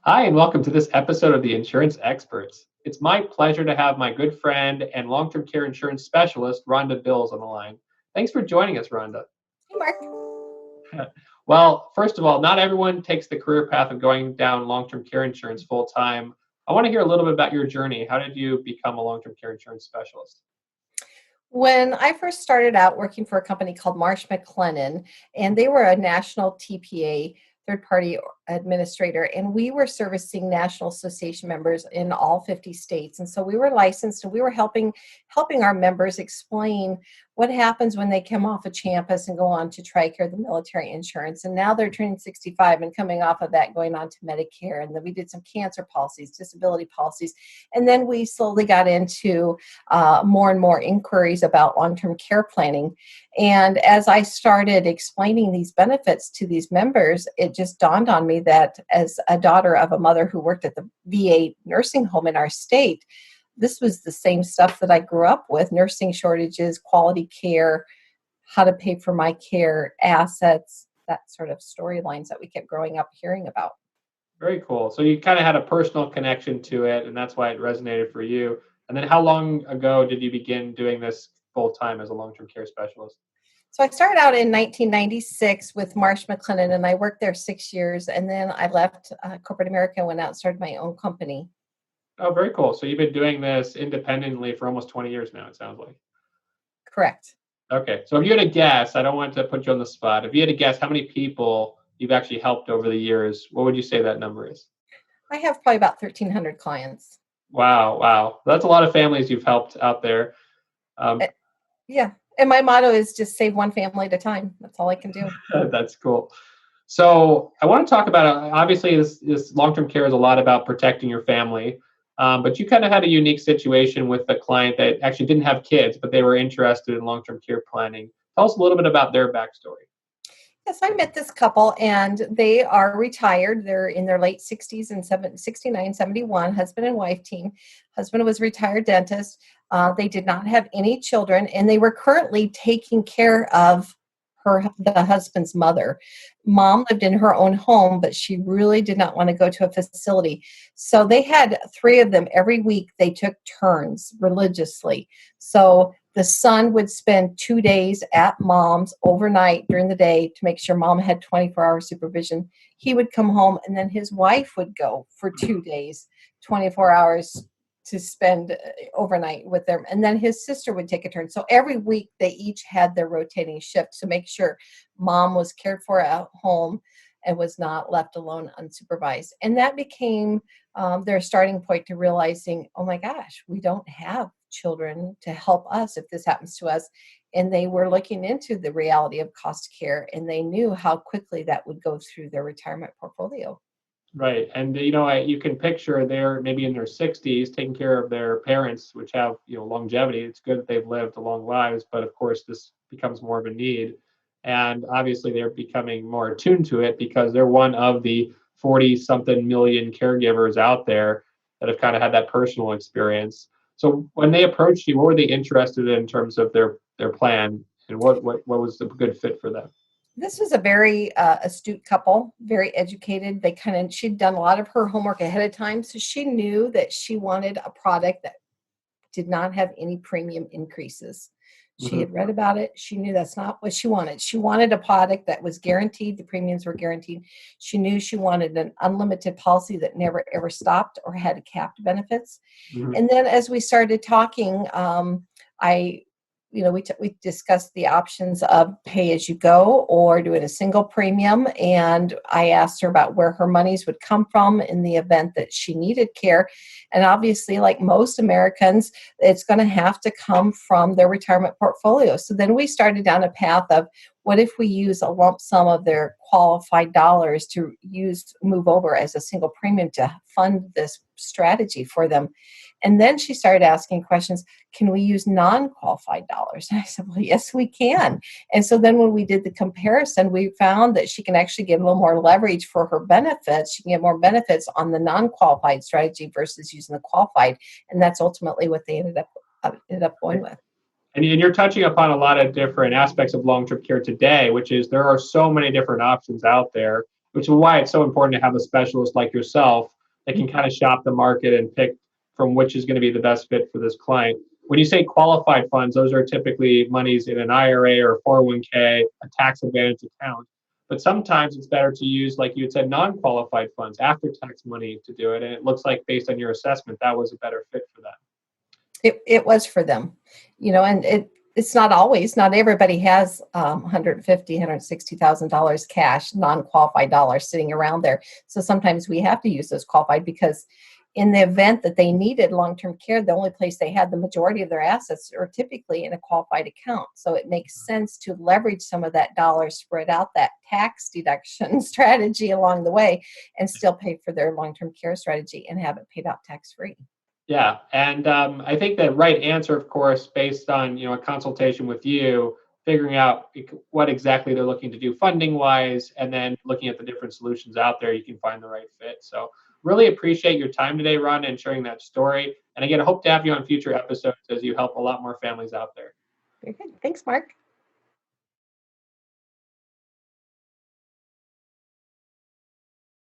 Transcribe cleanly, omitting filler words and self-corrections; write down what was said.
Hi, and welcome to this episode of the Insurance Experts. It's my pleasure to have my good friend and long term care insurance specialist, Rhonda Bills, on the line. Thanks for joining us, Rhonda. Hey, Mark. Well, first of all, not everyone takes the career path of going down long term care insurance full time. I want to hear a little bit about your journey. How did you become a long term care insurance specialist? When I first started out working for a company called Marsh McLennan, and they were a national TPA, third party administrator, and we were servicing National Association members in all 50 states. And so we were licensed and we were helping our members explain what happens when they come off of Champus and go on to TRICARE, the military insurance. And now they're turning 65 and coming off of that, going on to Medicare. And then we did some cancer policies, disability policies. And then we slowly got into more and more inquiries about long-term care planning. And as I started explaining these benefits to these members, it just dawned on me that as a daughter of a mother who worked at the VA nursing home in our state, this was the same stuff that I grew up with: nursing shortages, quality care, how to pay for my care, assets, that sort of storylines that we kept growing up hearing about. Very cool. So you kind of had a personal connection to it, and that's why it resonated for you. And then how long ago did you begin doing this full time as a long term care specialist? So I started out in 1996 with Marsh McLennan, and I worked there 6 years. And then I left corporate America and went out and started my own company. Oh, very cool. So you've been doing this independently for almost 20 years now, it sounds like. Correct. Okay. So if you had to guess, I don't want to put you on the spot. If you had to guess how many people you've actually helped over the years, what would you say that number is? I have probably about 1,300 clients. Wow. Wow. That's a lot of families you've helped out there. Um, Uh, Yeah. And my motto is just save one family at a time. That's all I can do. that's cool. So I want to talk about, obviously, this long-term care is a lot about protecting your family. But you kind of had a unique situation with a client that actually didn't have kids, but they were interested in long-term care planning. Tell us a little bit about their backstory. Yes, I met this couple and they are retired. They're in their late 60s and 69, 71, husband and wife team. Husband was a retired dentist. They did not have any children, and they were currently taking care of the husband's mother. Mom lived in her own home, but she really did not want to go to a facility. So they had three of them every week. They took turns religiously. So the son would spend 2 days at mom's overnight during the day to make sure mom had 24-hour supervision. He would come home, and then his wife would go for 2 days, 24 hours to spend overnight with them. And then his sister would take a turn. So every week they each had their rotating shift to make sure mom was cared for at home and was not left alone unsupervised. And that became their starting point to realizing, oh my gosh, we don't have children to help us if this happens to us. And they were looking into the reality of cost care, and they knew how quickly that would go through their retirement portfolio. Right. And, you can picture they're maybe in their 60s taking care of their parents, which have, longevity. It's good that they've lived long lives, but of course, this becomes more of a need. And obviously, they're becoming more attuned to it because they're one of the 40 something million caregivers out there that have kind of had that personal experience. So when they approached you, what were they interested in terms of their plan, and what was a good fit for them? This was a very astute couple, very educated. She'd done a lot of her homework ahead of time. So she knew that she wanted a product that did not have any premium increases. She Mhm. had read about it. She knew that's not what she wanted. She wanted a product that was guaranteed. The premiums were guaranteed. She knew she wanted an unlimited policy that never ever stopped or had capped benefits. Mhm. And then as we started talking, I we discussed the options of pay as you go or doing a single premium. And I asked her about where her monies would come from in the event that she needed care. And obviously, like most Americans, it's going to have to come from their retirement portfolio. So then we started down a path of, what if we use a lump sum of their qualified dollars to move over as a single premium to fund this strategy for them? And then she started asking questions. Can we use non-qualified dollars? And I said, well, yes, we can. And so then when we did the comparison, we found that she can actually get a little more leverage for her benefits. She can get more benefits on the non-qualified strategy versus using the qualified. And that's ultimately what they ended up going with. And you're touching upon a lot of different aspects of long-term care today, which is there are so many different options out there. which is why it's so important to have a specialist like yourself that can kind of shop the market and pick from which is going to be the best fit for this client. When you say qualified funds, those are typically monies in an IRA or 401k, a tax advantage account. But sometimes it's better to use, like you had said, non-qualified funds, after tax money to do it. And it looks like based on your assessment, that was a better fit for them. It was for them, and it's not always, not everybody has $150,000, $160,000 cash, non-qualified dollars sitting around there. So sometimes we have to use those qualified, because in the event that they needed long-term care, the only place they had the majority of their assets are typically in a qualified account. So it makes sense to leverage some of that dollar, spread out that tax deduction strategy along the way, and still pay for their long-term care strategy and have it paid out tax-free. Yeah, and I think the right answer, of course, based on a consultation with you, figuring out what exactly they're looking to do funding wise, and then looking at the different solutions out there, you can find the right fit. So really appreciate your time today, Ron, and sharing that story. And again, I hope to have you on future episodes as you help a lot more families out there. Very good. Thanks, Mark.